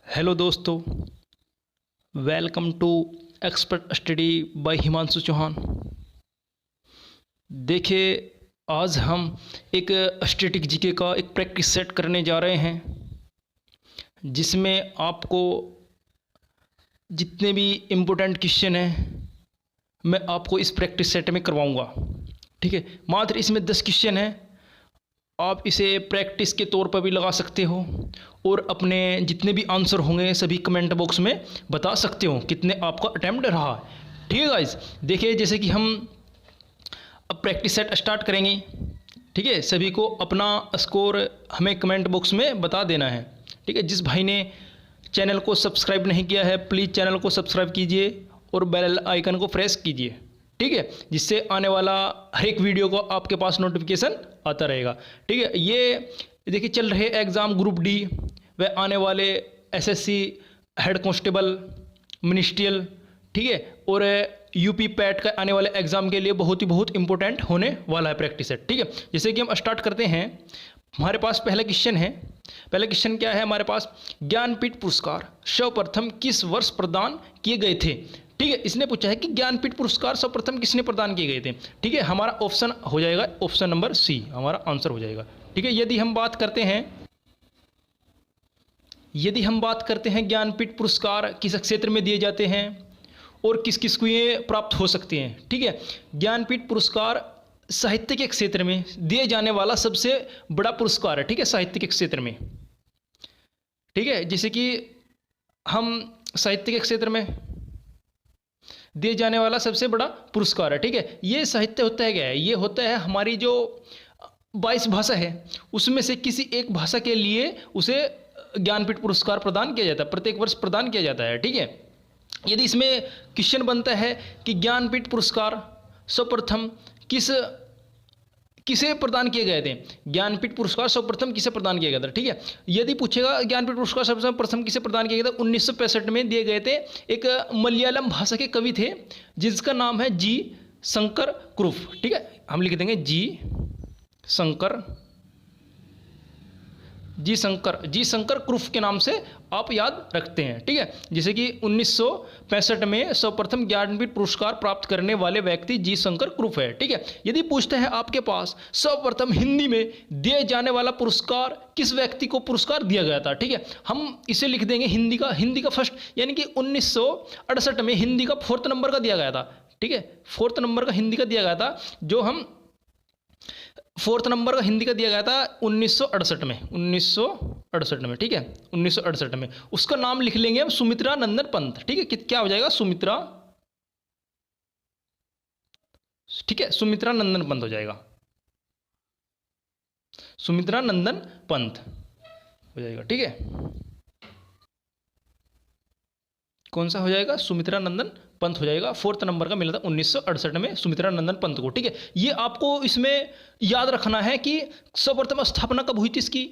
Hello दोस्तों, welcome to expert study by Himanshu Chauhan. देखिए, आज हम एक स्टैटिक जीके का एक प्रैक्टिस सेट करने जा रहे हैं, जिसमें आपको जितने भी इम्पोर्टेंट क्वेश्चन हैं मैं आपको इस प्रैक्टिस सेट में करवाऊंगा। ठीक है, मात्र इसमें 10 क्वेश्चन हैं। आप इसे प्रैक्टिस के तौर पर भी लगा सकते हो और अपने जितने भी आंसर होंगे सभी कमेंट बॉक्स में बता सकते हो कितने आपका अटैम्प्ट रहा। ठीक है गाइस, देखिए जैसे कि हम अब प्रैक्टिस सेट स्टार्ट करेंगे। ठीक है, सभी को अपना स्कोर हमें कमेंट बॉक्स में बता देना है। ठीक है, जिस भाई ने चैनल को सब्सक्राइब नहीं किया है प्लीज़ चैनल को सब्सक्राइब कीजिए और बेल आइकन को प्रेस कीजिए। ठीक है, जिससे आने वाला हर एक वीडियो को आपके पास नोटिफिकेशन आता रहेगा। ठीक है, ये देखिए चल रहे एग्ज़ाम ग्रुप डी व आने वाले एसएससी हेड कांस्टेबल मिनिस्ट्रियल, ठीक है, और यूपी पैट का आने वाले एग्ज़ाम के लिए बहुत इंपॉर्टेंट होने वाला है प्रैक्टिस सेट। ठीक है, जैसे कि हम स्टार्ट करते हैं। हमारे पास पहला क्वेश्चन है। पहला क्वेश्चन क्या है हमारे पास? ज्ञानपीठ पुरस्कार सर्वप्रथम किस वर्ष प्रदान किए गए थे? ठीक है, इसने पूछा है कि ज्ञानपीठ पुरस्कार सर्वप्रथम किसने प्रदान किए गए थे। ठीक है, हमारा ऑप्शन हो जाएगा ऑप्शन नंबर सी, हमारा आंसर हो जाएगा। ठीक है, यदि हम बात करते हैं ज्ञानपीठ पुरस्कार किस क्षेत्र में दिए जाते हैं और किस किस को ये प्राप्त हो सकते हैं। ठीक है, ज्ञानपीठ पुरस्कार साहित्य के क्षेत्र में दिए जाने वाला सबसे बड़ा पुरस्कार है। ठीक है, साहित्य के क्षेत्र में। ठीक है, जैसे कि हम साहित्य के क्षेत्र में दिए जाने वाला सबसे बड़ा पुरस्कार है। ठीक है, ये साहित्य होता है क्या है? ये होता है हमारी जो 22 भाषा है उसमें से किसी एक भाषा के लिए उसे ज्ञानपीठ पुरस्कार प्रदान किया जाता है, प्रत्येक वर्ष प्रदान किया जाता है। ठीक है, यदि इसमें क्वेश्चन बनता है कि ज्ञानपीठ पुरस्कार सर्वप्रथम किसे प्रदान किए गए थे, ज्ञानपीठ पुरस्कार सर्वप्रथम किसे प्रदान किया गया था। ठीक है, यदि पूछेगा ज्ञानपीठ पुरस्कार सर्वप्रथम किसे प्रदान किया गया था, 1965 में दिए गए थे। एक मलयालम भाषा के कवि थे जिसका नाम है जी शंकर कुरुप। ठीक है, हम लिख देंगे जी शंकर कुरुप के नाम से आप याद रखते हैं। ठीक है, जैसे कि 1965 में सर्वप्रथम ज्ञानपीठ पुरस्कार प्राप्त करने वाले व्यक्ति जी शंकर कुरुप है। ठीक है, यदि पूछते हैं आपके पास सर्वप्रथम हिंदी में दिए जाने वाला पुरस्कार किस व्यक्ति को पुरस्कार दिया गया था। ठीक है, हम इसे लिख देंगे हिंदी का फर्स्ट, यानी कि 1968 में हिंदी का 4th नंबर का दिया गया था। ठीक है, 4th नंबर का हिंदी का दिया गया था, जो हम 4th नंबर का हिंदी का दिया गया था 1968 में। ठीक है, 1968 में उसका नाम लिख लेंगे हम सुमित्रा नंदन पंत। ठीक है, क्या हो जाएगा? ठीक है, सुमित्रा नंदन पंत हो जाएगा, सुमित्रा नंदन पंत हो जाएगा। ठीक है, कौन सा हो जाएगा? सुमित्रा नंदन पंत हो जाएगा। 4th नंबर का मिला था 1968 में सुमित्रा नंदन पंत को। ठीक है, ये आपको इसमें याद रखना है कि सर्वप्रथम स्थापना कब हुई थी इसकी?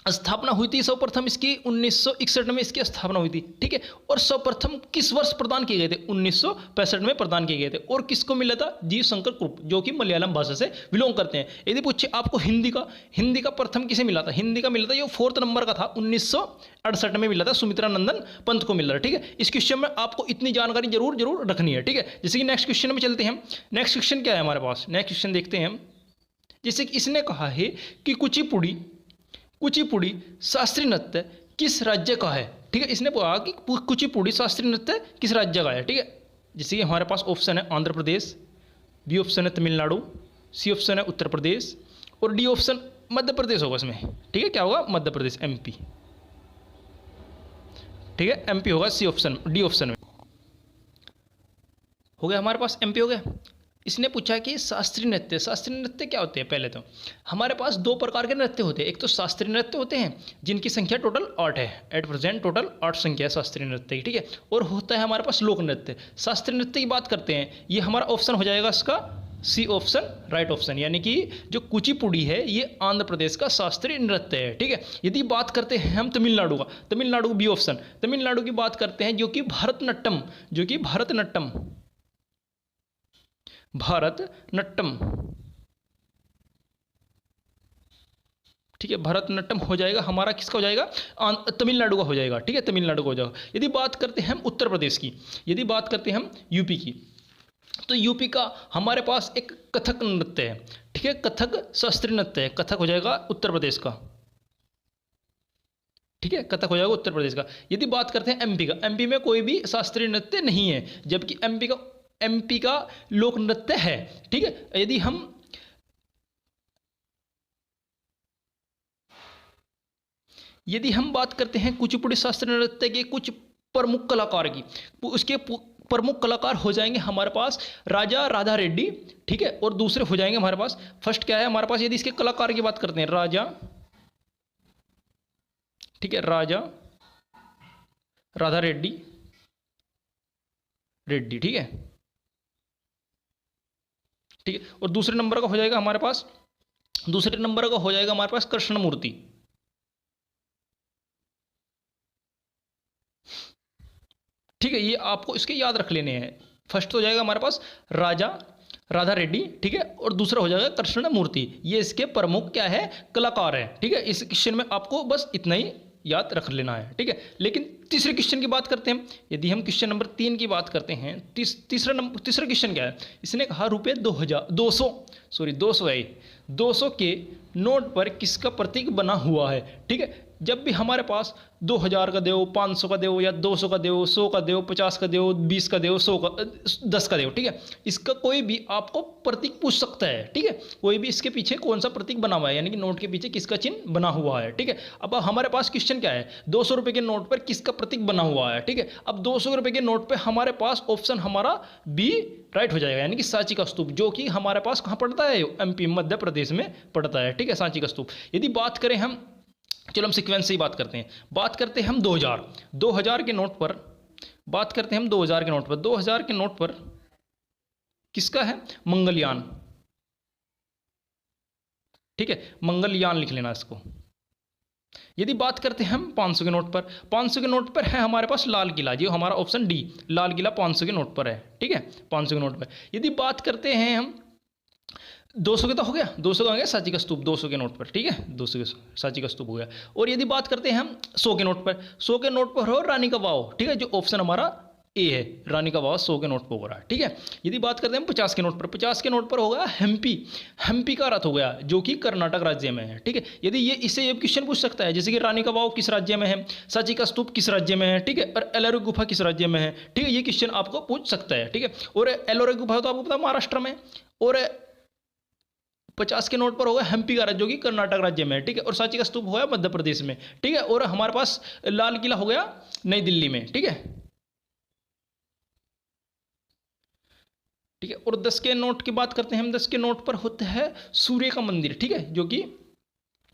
स्थापना हुई थी सर्वप्रथम इसकी 1961 में इसकी स्थापना हुई थी। ठीक है, और सर्वप्रथम किस वर्ष प्रदान किए गए थे? 1965 में प्रदान किए गए थे। और किसको मिला था? जी शंकर कुरुप, जो कि मलयालम भाषा से बिलोंग करते हैं। यदि पूछे आपको हिंदी का प्रथम किसे मिला था? हिंदी का मिला था, ये 4th नंबर का था, 1968 में मिला था, सुमित्रा नंदन पंत को मिला था। ठीक है, इस क्वेश्चन में आपको इतनी जानकारी जरूर रखनी है। ठीक है, जैसे कि नेक्स्ट क्वेश्चन में चलते हैं। नेक्स्ट क्वेश्चन क्या है हमारे पास? नेक्स्ट क्वेश्चन देखते हैं हम। जैसे कि इसने कहा है कि कुचिपुड़ी शास्त्रीय नृत्य किस राज्य का है। ठीक है, इसने कहा कि कुचिपुड़ी शास्त्रीय नृत्य किस राज्य का है। ठीक है, जैसे कि हमारे पास ऑप्शन है आंध्र प्रदेश, बी ऑप्शन है तमिलनाडु, सी ऑप्शन है उत्तर प्रदेश और डी ऑप्शन मध्य प्रदेश होगा इसमें। ठीक है, क्या होगा? मध्य प्रदेश, एमपी। ठीक है, एमपी होगा सी ऑप्शन, डी ऑप्शन में हो गया हमारे पास, एमपी हो गया। इसने पूछा कि शास्त्रीय नृत्य क्या होते हैं? पहले तो हमारे पास 2 प्रकार के नृत्य होते हैं। एक तो शास्त्रीय नृत्य होते हैं जिनकी संख्या टोटल 8 है, एट प्रेजेंट टोटल 8 संख्या है शास्त्रीय नृत्य की। ठीक है, और होता है हमारे पास लोक नृत्य। शास्त्रीय नृत्य की बात करते हैं, ये हमारा ऑप्शन हो जाएगा इसका सी ऑप्शन, राइट ऑप्शन, यानी कि जो कुचिपुड़ी है ये आंध्र प्रदेश का शास्त्रीय नृत्य है। ठीक है, यदि बात करते हैं हम तमिलनाडु का, तमिलनाडु बी ऑप्शन, तमिलनाडु की बात करते हैं जो कि भारतनाट्यम ठीक है, भरतनाट्यम हो जाएगा हमारा, किसका हो जाएगा, तमिलनाडु का हो जाएगा। ठीक है, तमिलनाडु का हो जाएगा। यदि बात करते हैं हम उत्तर प्रदेश की, यदि बात करते हैं हम यूपी की, तो यूपी का हमारे पास एक कथक नृत्य है। ठीक है, कथक शास्त्रीय नृत्य है, कथक हो जाएगा उत्तर प्रदेश का। ठीक है, कथक हो जाएगा उत्तर प्रदेश का। यदि बात करते हैं एमपी का, एमपी में कोई भी शास्त्रीय नृत्य नहीं है, जबकि एमपी का लोक नृत्य है। ठीक है, यदि हम बात करते हैं कुचिपुड़ी शास्त्रीय नृत्य के कुछ प्रमुख कलाकार की, उसके प्रमुख कलाकार हो जाएंगे हमारे पास राजा राधा रेड्डी। ठीक है, और दूसरे हो जाएंगे हमारे पास, फर्स्ट क्या है हमारे पास, यदि इसके कलाकार की बात करते हैं राजा, ठीक है, राजा राधा रेड्डी, ठीक है, ठीक है। और दूसरे नंबर का हो जाएगा हमारे पास, दूसरे नंबर का हो जाएगा हमारे पास कृष्णमूर्ति। ठीक है, ये आपको इसके याद रख लेने हैं। फर्स्ट तो हो जाएगा हमारे पास राजा राधा रेड्डी, ठीक है, और दूसरा हो जाएगा कृष्णमूर्ति। ये इसके प्रमुख क्या है, कलाकार है। ठीक है, इस क्वेश्चन में आपको बस इतना ही याद रख लेना है। ठीक है, लेकिन तीसरे क्वेश्चन की बात करते हैं। यदि हम क्वेश्चन नंबर 3 की बात करते हैं, तीसरा क्वेश्चन क्या है, इसने कहा रुपये 200 के नोट पर किसका प्रतीक बना हुआ है। ठीक है, जब भी हमारे पास 2000 का दो, 500 का दो, या 200 का दो, 100 का दो, 50 का दो, 20 का दो, 100 का 10 का दो, ठीक है, इसका कोई भी आपको प्रतीक पूछ सकता है। ठीक है, कोई भी इसके पीछे कौन सा प्रतीक बना हुआ है, यानी कि नोट के पीछे किसका चिन्ह बना हुआ है। ठीक है, अब हमारे पास क्वेश्चन क्या है, 200 रुपये के नोट पर किसका प्रतीक बना हुआ है। ठीक है, अब 200 रुपये के नोट पर हमारे पास ऑप्शन हमारा बी राइट हो जाएगा, यानी कि सांची का स्तूप, जो कि हमारे पास कहाँ पड़ता है, एमपी मध्य प्रदेश में पड़ता है। ठीक है, सांची का स्तूप। यदि बात करें हम, चलो हम सीक्वेंस से ही बात करते हैं। बात करते हैं हम 2000 के नोट पर, बात करते हैं हम 2000 के नोट पर। 2000 के नोट पर किसका है, मंगलयान। ठीक है, मंगलयान लिख लेना इसको। यदि बात करते हैं हम 500 के नोट पर, 500 के नोट पर है हमारे पास लाल किला, जो हमारा ऑप्शन डी, लाल किला 500 के नोट पर है। ठीक है, 500 के नोट पर। यदि बात करते हैं हम 200 के, तो हो गया 200 का हो गया सांची का स्तूप 200 के नोट पर। ठीक है, 200 के सांची का स्तूप हो गया। और यदि बात करते हैं हम 100 के नोट पर, 100 के नोट पर हो रानी का वाव। ठीक है, जो ऑप्शन हमारा ए है, रानी का वाव 100 के नोट पर हो रहा है। ठीक है, यदि बात करते हैं 50 के नोट पर, 50 के नोट पर होगा हम्पी का रथ हो गया, जो कि कर्नाटक राज्य में है। ठीक है, यदि इससे ये क्वेश्चन पूछ सकता है, जैसे कि रानी का वाव किस राज्य में है, सांची का स्तूप किस राज्य में है, ठीक है, और एलोरा गुफा किस राज्य में है। ठीक है, ये क्वेश्चन आपको पूछ सकता है। ठीक है, और एलोरा गुफा तो आपको पता महाराष्ट्र में, और 50 के नोट पर होगा हम्पी का राज्य, जो कि कर्नाटक राज्य में है। ठीक है, और सांची का स्तूप होगा मध्य प्रदेश में। ठीक है, और हमारे पास लाल किला हो गया नई दिल्ली में। ठीक है, ठीक है, और 10 के नोट की बात करते हैं हम। 10 के नोट पर होता है सूर्य का मंदिर। ठीक है, जो कि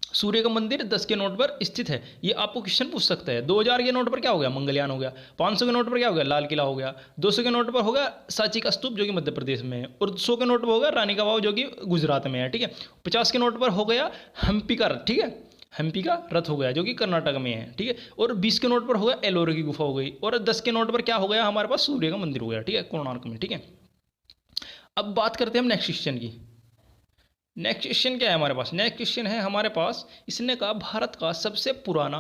सूर्य का मंदिर 10 के नोट पर स्थित है। ये आपको क्वेश्चन पूछ सकता है। 2000 के नोट पर क्या हो गया, मंगलयान हो गया। 500 के नोट पर क्या हो गया, लाल किला हो गया। 200 के नोट पर होगा सांची का स्तूप, जो कि मध्य प्रदेश में है। और 100 के नोट पर होगा रानी का वाव, जो कि गुजरात में है। ठीक है, 50 के नोट पर हो गया हम्पी का रथ। ठीक है, हम्पी का रथ हो गया, जो कि कर्नाटक में है। ठीक है, और 20 के नोट पर होगा एलोरा की गुफा हो गई। और 10 के नोट पर क्या हो गया, हमारे पास सूर्य का मंदिर हो गया। ठीक है, कोणार्क में। ठीक है, अब बात करते हैं हम नेक्स्ट क्वेश्चन की। नेक्स्ट क्वेश्चन क्या है हमारे पास, नेक्स्ट क्वेश्चन है हमारे पास, इसने कहा भारत का सबसे पुराना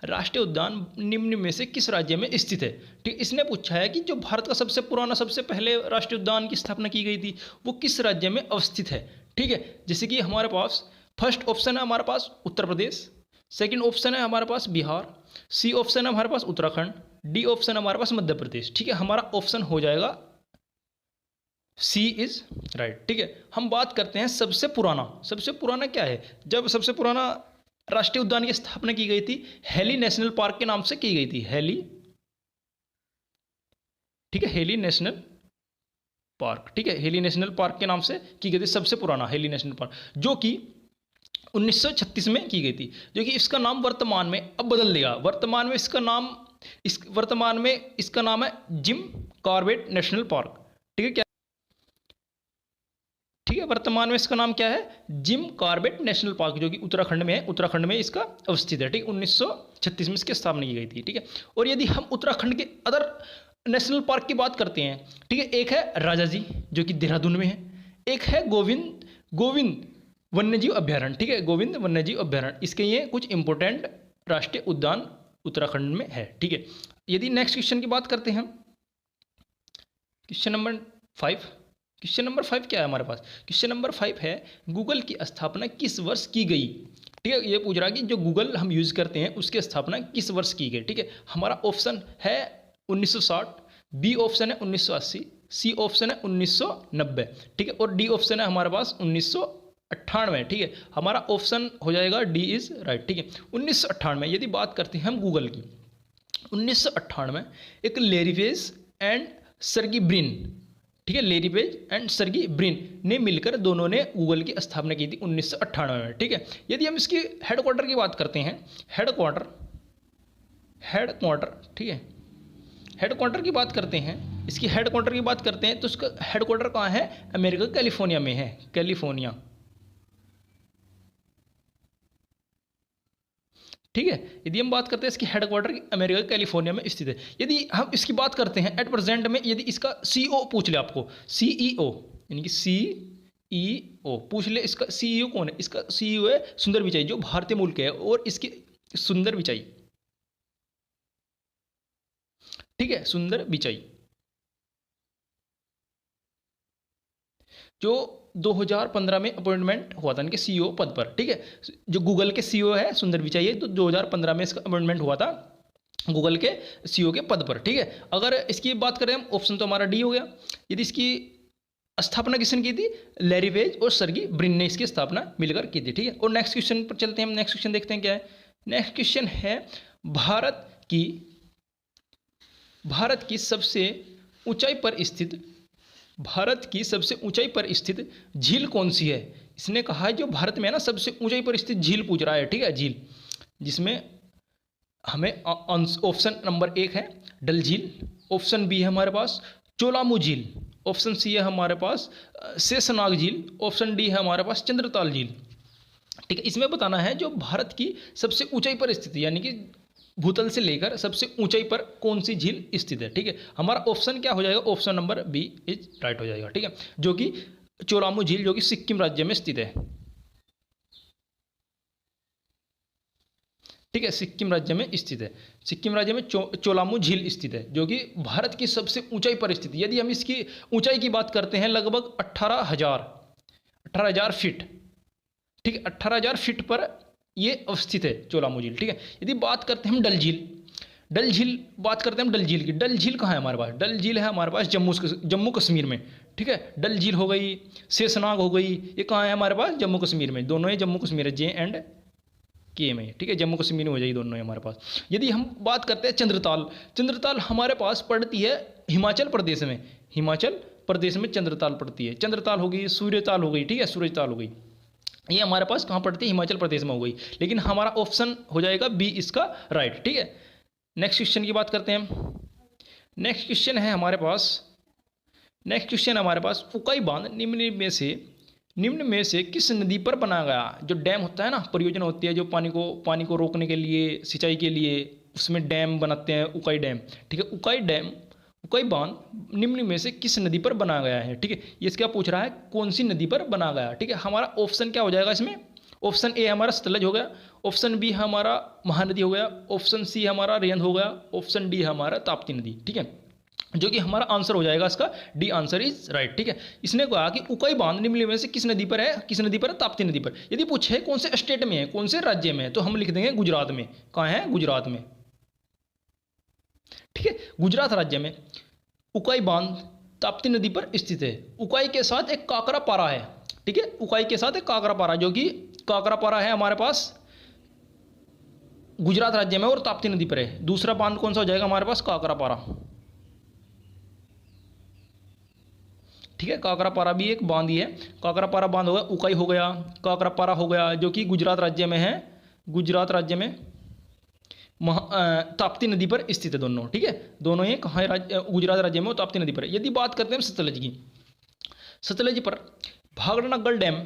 राष्ट्रीय उद्यान निम्न में से किस राज्य में स्थित है। ठीक, इसने पूछा है कि जो भारत का सबसे पुराना, सबसे पहले राष्ट्रीय उद्यान की स्थापना की गई थी, वो किस राज्य में अवस्थित है। ठीक है, जैसे कि हमारे पास फर्स्ट ऑप्शन है हमारे पास उत्तर प्रदेश, सेकंड ऑप्शन है हमारे पास बिहार, सी ऑप्शन है हमारे पास उत्तराखंड, डी ऑप्शन है हमारे पास मध्य प्रदेश। ठीक है, हमारा ऑप्शन हो जाएगा सी इज राइट। ठीक है, हम बात करते हैं सबसे पुराना क्या है। जब सबसे पुराना राष्ट्रीय उद्यान की स्थापना की गई थी, हेली नेशनल पार्क के नाम से की गई थी, हेली। ठीक है, हेली नेशनल पार्क। ठीक है, हेली नेशनल पार्क के नाम से की गई थी सबसे पुराना हेली नेशनल पार्क, जो कि 1936 में की गई थी। जो कि इसका नाम वर्तमान में अब बदल देगा। वर्तमान में इसका नाम है जिम कॉर्बेट नेशनल पार्क। ठीक है, क्या, ठीक है, वर्तमान में इसका नाम क्या है, जिम कॉर्बेट नेशनल पार्क, जो कि उत्तराखंड में है। उत्तराखंड में इसका अवस्थित है। ठीक, 1936 में इसकी स्थापना की गई थी। ठीक है, और यदि हम उत्तराखंड के अदर नेशनल पार्क की बात करते हैं, ठीक है, एक है राजाजी, जो कि देहरादून में है। एक है गोविंद वन्यजीव अभ्यारण्य, ठीक है, गोविंद वन्यजीव अभ्यारण्य, इसके ये कुछ इंपॉर्टेंट राष्ट्रीय उद्यान उत्तराखंड में है, ठीक है। यदि नेक्स्ट क्वेश्चन की बात करते हैं, क्वेश्चन नंबर 5, क्वेश्चन नंबर 5 क्या है हमारे पास? क्वेश्चन नंबर 5 है गूगल की स्थापना किस वर्ष की गई? ठीक है, ये पूछ रहा है कि जो गूगल हम यूज़ करते हैं उसकी स्थापना किस वर्ष की गई, ठीक है। हमारा ऑप्शन है 1960, बी ऑप्शन है 1980, सी ऑप्शन है 1990, ठीक है, और डी ऑप्शन है हमारे पास 1998, ठीक है। हमारा ऑप्शन हो जाएगा डी इज राइट, ठीक है। 1998 यदि बात करते हैं हम गूगल की, 1998 एक लैरी पेज एंड सर्गी ब्रिन, ठीक है, लैरी पेज एंड सर्गी ब्रिन ने मिलकर दोनों ने गूगल की स्थापना की थी 1998 में, ठीक है। यदि हम इसकी हेडक्वार्टर की बात करते हैं, हेडक्वार्टर, ठीक है, हेडक्वार्टर की बात करते हैं, इसकी हेडक्वार्टर की बात करते हैं तो इसका हेडक्वार्टर कहाँ है? अमेरिका कैलिफोर्निया में है, कैलिफोर्निया, ठीक है। यदि हम बात करते हैं इसकी हेडक्वार्टर अमेरिका कैलिफोर्निया में स्थित है। यदि हम इसकी बात करते हैं एट प्रेजेंट में, यदि इसका सीईओ पूछ ले आपको, सीईओ यानी कि सीईओ पूछ ले, इसका सीईओ कौन है? इसका सीईओ है सुंदर पिचाई, जो भारतीय मूल के है, और इसकी सुंदर पिचाई, ठीक है, सुंदर पिचाई, जो 2015 में अपॉइंटमेंट हुआ था इनके सीईओ पद पर, ठीक है। जो गूगल के सीईओ है सुंदर पिचाई है, तो 2015 में इसका अपॉइंटमेंट हुआ था गूगल के सीईओ के पद पर, ठीक है। अगर इसकी बात करें हम, ऑप्शन तो हमारा डी हो गया। यदि इसकी स्थापना किसने की थी? लैरी पेज और सर्गी ब्रिन ने इसकी स्थापना मिलकर की थी, ठीक है। और नेक्स्ट क्वेश्चन पर चलते हैं हम, नेक्स्ट क्वेश्चन देखते हैं क्या है। नेक्स्ट क्वेश्चन है भारत की सबसे ऊंचाई पर स्थित झील कौन सी है? इसने कहा है जो भारत में है ना सबसे ऊंचाई पर स्थित झील पूछ रहा है, ठीक है, झील, जिसमें हमें ऑप्शन नंबर 1 है डल झील, ऑप्शन बी है हमारे पास चोलामू झील, ऑप्शन सी है हमारे पास शेषनाग झील, ऑप्शन डी है हमारे पास चंद्रताल झील, ठीक है। इसमें बताना है जो भारत की सबसे ऊंचाई पर स्थित, यानी कि भूतल से लेकर सबसे ऊंचाई पर कौन सी झील स्थित है, ठीक है। हमारा ऑप्शन क्या हो जाएगा? Option number B is right हो जाएगा, ठीक है, जो कि चोलामू झील, जो कि सिक्किम राज्य में स्थित है, ठीक है, सिक्किम राज्य में स्थित है। सिक्किम राज्य में चोलामू झील स्थित है, जो कि भारत की सबसे ऊंचाई पर स्थित है। यदि हम इसकी ऊंचाई की बात करते हैं, लगभग 18,000 फीट, ठीक है, 18,000 फीट पर ये अवस्थित है चोलामू झील, ठीक है। यदि बात करते हैं हम डल झील बात करते हैं हम डल झील की। डल झील कहाँ है हमारे पास? डल झील है हमारे पास जम्मू कश्मीर में, ठीक है। डल झील हो गई, शेषनाग हो गई, ये कहाँ है हमारे पास? जम्मू कश्मीर में, दोनों ही जम्मू कश्मीर है, JNK में, ठीक है, जम्मू कश्मीर में हो जाएगी दोनों ही हमारे पास। यदि हम बात करते हैं चंद्रताल हमारे पास पड़ती है हिमाचल प्रदेश में चंद्रताल पड़ती है। चंद्रताल हो गई, सूर्यताल हो गई, ठीक है, सूरजताल हो गई, ये हमारे पास कहाँ पड़ती है? हिमाचल प्रदेश में हो गई। लेकिन हमारा ऑप्शन हो जाएगा बी इसका राइट, ठीक है। नेक्स्ट क्वेश्चन की बात करते हैं हम। नेक्स्ट क्वेश्चन है हमारे पास उकाई बांध निम्न में से किस नदी पर बनाया गया? जो डैम होता है ना, परियोजना होती है जो पानी को रोकने के लिए, सिंचाई के लिए, उसमें डैम बनाते हैं, उकाई डैम, ठीक है। उकाई बांध निम्न में से किस नदी पर बनाया गया है, ठीक है। ये क्या पूछ रहा है? कौन सी नदी पर बनाया गया, ठीक है। हमारा ऑप्शन क्या हो जाएगा इसमें? ऑप्शन ए हमारा सतलज हो गया, ऑप्शन बी हमारा महानदी हो गया, ऑप्शन सी हमारा रिहंद हो गया, ऑप्शन डी हमारा ताप्ती नदी, ठीक है, जो कि हमारा आंसर हो जाएगा इसका डी आंसर इज राइट, ठीक है। इसने कहा कि उकाई बांध निम्न में से किस नदी पर है? ताप्ती नदी पर। यदि पूछे कौन से स्टेट में है, कौन से राज्य में है, तो हम लिख देंगे गुजरात में। कहाँ है? गुजरात में, ठीक है, गुजरात राज्य में उकाई बांध ताप्ती नदी पर स्थित है। उकाई के साथ एक काकरा पारा है, ठीक है, उकाई के साथ एक काकरा पारा, जो कि काकरा पारा है हमारे पास गुजरात राज्य में और ताप्ती नदी पर है। दूसरा बांध कौन सा हो जाएगा हमारे पास? काकरा पारा, ठीक है, काकरा पारा भी एक बांध ही है। काकरा पारा बांध हो गया, उकाई हो गया, काकरा पारा हो गया, जो कि गुजरात राज्य में है, गुजरात राज्य में ताप्ती नदी पर स्थित है दोनों, ठीक है, दोनों ही कहाँ गुजरात राज्य में और ताप्ती नदी पर। यदि बात करते हैं सतलज की, सतलज पर भाखड़ागढ़ डैम,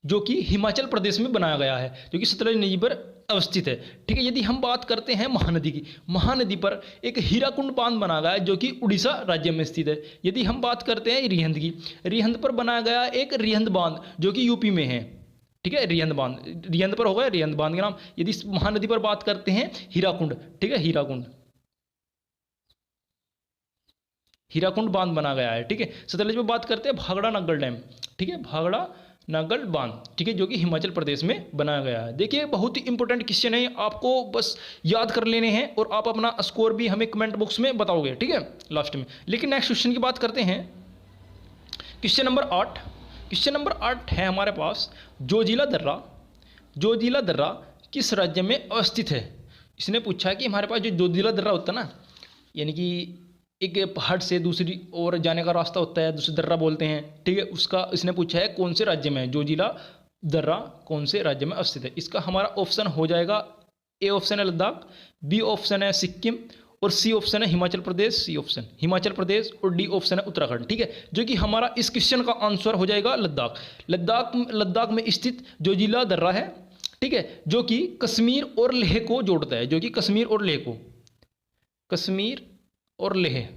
जो कि हिमाचल प्रदेश में बनाया गया है, जो कि सतलज नदी पर अवस्थित है, ठीक है। यदि हम बात करते हैं महानदी की, महानदी पर एक हीराकुंड बांध बनाया गया है, जो कि उड़ीसा राज्य में स्थित है। यदि हम बात करते हैं रिहंद की, रिहंद पर बनाया गया एक रिहंद बांध, जो कि यूपी में है, ठीक है, रिहंद बांध, रिहंद पर होगा रिहंद बांध के नाम। यदि इस महानदी पर बात करते हैं हीराकुंड, ठीक है, हीराकुंड, हीराकुंड बांध बना गया है, ठीक है। सतलज में बात करते हैं भाखड़ा नग्गल डैम, ठीक है, भाखड़ा नग्गल बांध, ठीक है, जो कि हिमाचल प्रदेश में बनाया गया है। देखिए बहुत ही इंपॉर्टेंट क्वेश्चन है, आपको बस याद कर लेने हैं और आप अपना स्कोर भी हमें कमेंट बॉक्स में बताओगे, ठीक है, लास्ट में। लेकिन नेक्स्ट क्वेश्चन की बात करते हैं, क्वेश्चन नंबर 8। क्वेश्चन नंबर 8 है हमारे पास, जोजिला दर्रा, जोजिला दर्रा किस राज्य में अवस्थित है। इसने पूछा है कि हमारे पास जो जोजिला दर्रा होता है ना, यानी कि एक पहाड़ से दूसरी ओर जाने का रास्ता होता है, दूसरी दर्रा बोलते हैं, ठीक है, उसका इसने पूछा है कौन से राज्य में है, जोजिला दर्रा कौन से राज्य में अवस्थित है। इसका हमारा ऑप्शन हो जाएगा, ए ऑप्शन है लद्दाख, बी ऑप्शन है सिक्किम और सी ऑप्शन है हिमाचल प्रदेश, सी ऑप्शन हिमाचल प्रदेश और डी ऑप्शन है उत्तराखंड, ठीक है, जो कि हमारा इस क्वेश्चन का आंसर हो जाएगा लद्दाख। लद्दाख में स्थित जोजिला दर्रा है, ठीक है, जो कि कश्मीर और लेह को जोड़ता है, जो कि कश्मीर और लेह को, कश्मीर और लेह,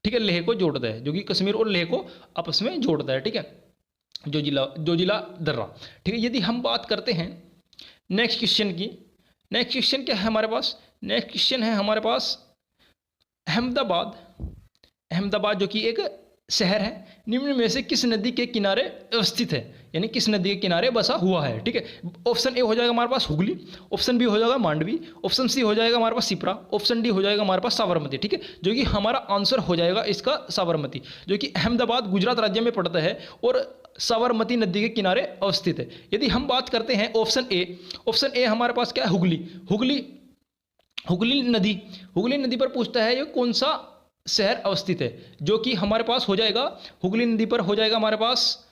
ठीक है, लेह को जोड़ता है, जो कि कश्मीर और लेह को आपस में जोड़ता है, ठीक है, जोजिला दर्रा, ठीक है। यदि हम बात करते हैं नेक्स्ट क्वेश्चन की, नेक्स्ट क्वेश्चन क्या है हमारे पास, नेक्स्ट क्वेश्चन है हमारे पास अहमदाबाद, अहमदाबाद जो कि एक शहर है, निम्न में से किस नदी के किनारे अवस्थित है, यानी किस नदी के किनारे बसा हुआ है, ठीक है। ऑप्शन ए हो जाएगा हमारे पास हुगली, ऑप्शन बी हो जाएगा मांडवी, ऑप्शन सी हो जाएगा हमारे पास सिप्रा, ऑप्शन डी हो जाएगा हमारे पास साबरमती, ठीक है, जो कि हमारा आंसर हो जाएगा इसका साबरमती, जो कि अहमदाबाद गुजरात राज्य में पड़ता है और साबरमती नदी के किनारे अवस्थित है। यदि हम बात करते हैं ऑप्शन ए हमारे पास क्या है, हुगली नदी, हुगली नदी पर पूछता है ये कौन सा शहर अवस्थित है, जो कि हमारे पास हो जाएगा, हुगली नदी पर हो जाएगा हमारे पास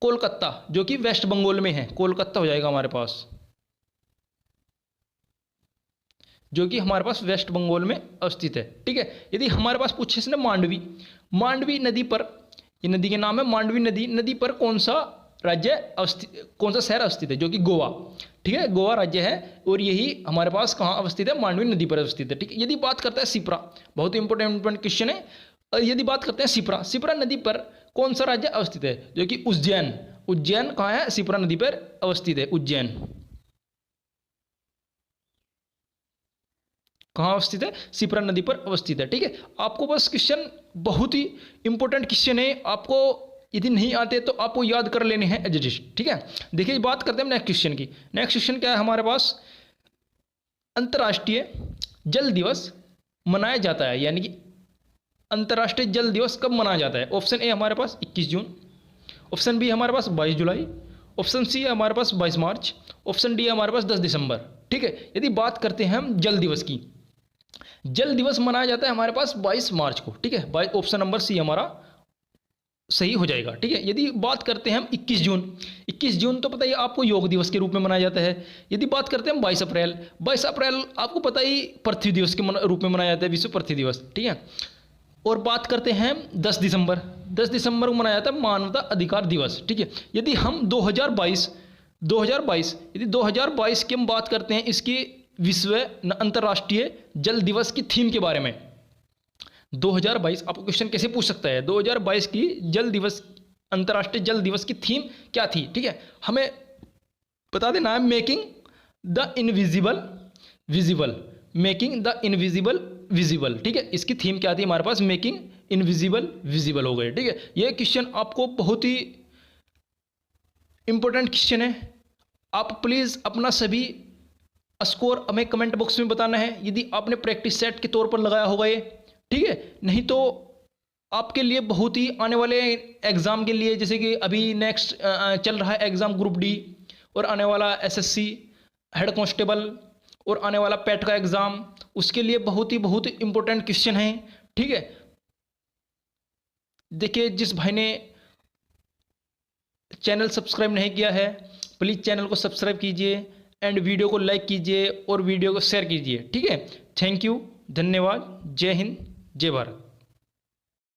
कोलकाता, जो कि वेस्ट बंगाल में है, कोलकाता हो जाएगा हमारे पास, जो कि हमारे पास वेस्ट बंगाल में अवस्थित है, ठीक है। यदि हमारे पास पूछे इसने मांडवी नदी पर, ये नदी के नाम है मांडवी नदी पर कौन सा राज्य अवस्थित, कौन सा शहर अवस्थित है, जो कि गोवा, ठीक है, गोवा राज्य है और यही हमारे पास कहाँ अवस्थित है, मांडवी नदी पर अवस्थित है, ठीक है। यदि बात करते हैं सिप्रा, बहुत इंपॉर्टेंट क्वेश्चन है, यदि बात करते हैं सिप्रा नदी पर कौन सा राज्य अवस्थित है, जो कि उज्जैन कहाँ है, सिप्रा नदी पर अवस्थित है, उज्जैन कहाँ अवस्थित है, सिप्रा नदी पर अवस्थित है, ठीक है। आपको बस क्वेश्चन बहुत ही इंपॉर्टेंट क्वेश्चन है, आपको यदि नहीं आते तो आपको याद कर लेने हैं एज इट इज, ठीक है। देखिए बात करते हैं नेक्स्ट क्वेश्चन की, नेक्स्ट क्वेश्चन क्या है हमारे पास, अंतर्राष्ट्रीय जल दिवस मनाया जाता है, यानी कि अंतर्राष्ट्रीय जल दिवस कब मनाया जाता है। ऑप्शन ए हमारे पास 21 जून, ऑप्शन बी हमारे पास 22 जुलाई, ऑप्शन सी हमारे पास 22 मार्च, ऑप्शन डी हमारे पास 10 दिसंबर, ठीक है। यदि बात करते हैं हम जल दिवस की, जल दिवस मनाया जाता है हमारे पास 22 मार्च को, ठीक है, ऑप्शन नंबर सी हमारा सही हो जाएगा, ठीक है। यदि बात करते हैं हम 21 जून तो पता ही आपको योग दिवस के रूप में मनाया जाता है। यदि बात करते हैं हम 22 अप्रैल आपको पता ही पृथ्वी दिवस के रूप में मनाया जाता है, विश्व पृथ्वी दिवस, ठीक है। और बात करते हैं 10 दिसंबर को मनाया जाता है मानवता अधिकार दिवस, ठीक है। यदि हम 2022 यदि 2022 की हम बात करते हैं इसकी विश्व अंतर्राष्ट्रीय जल दिवस की थीम के बारे में, 2022 आपको क्वेश्चन कैसे पूछ सकता है, 2022 की जल दिवस, अंतर्राष्ट्रीय जल दिवस की थीम क्या थी, ठीक है, हमें बता देना है, मेकिंग द इनविजिबल विजिबल, ठीक है। इसकी थीम क्या थी हमारे पास, मेकिंग इनविजिबल विजिबल हो गए, ठीक है। यह क्वेश्चन आपको बहुत ही इंपॉर्टेंट क्वेश्चन है, आप प्लीज़ अपना सभी स्कोर हमें कमेंट बॉक्स में बताना है, यदि आपने प्रैक्टिस सेट के तौर पर लगाया होगा ये, ठीक है। नहीं तो आपके लिए बहुत ही आने वाले एग्ज़ाम के लिए, जैसे कि अभी नेक्स्ट चल रहा है एग्ज़ाम ग्रुप डी और आने वाला एसएससी हेड कांस्टेबल और आने वाला पेट का एग्ज़ाम, उसके लिए बहुत ही इंपॉर्टेंट क्वेश्चन है, ठीक है। देखिए जिस भाई ने चैनल सब्सक्राइब नहीं किया है प्लीज़ चैनल को सब्सक्राइब कीजिए एंड वीडियो को लाइक कीजिए और वीडियो को शेयर कीजिए, ठीक है। थैंक यू, धन्यवाद, जय हिंद, जय भारत।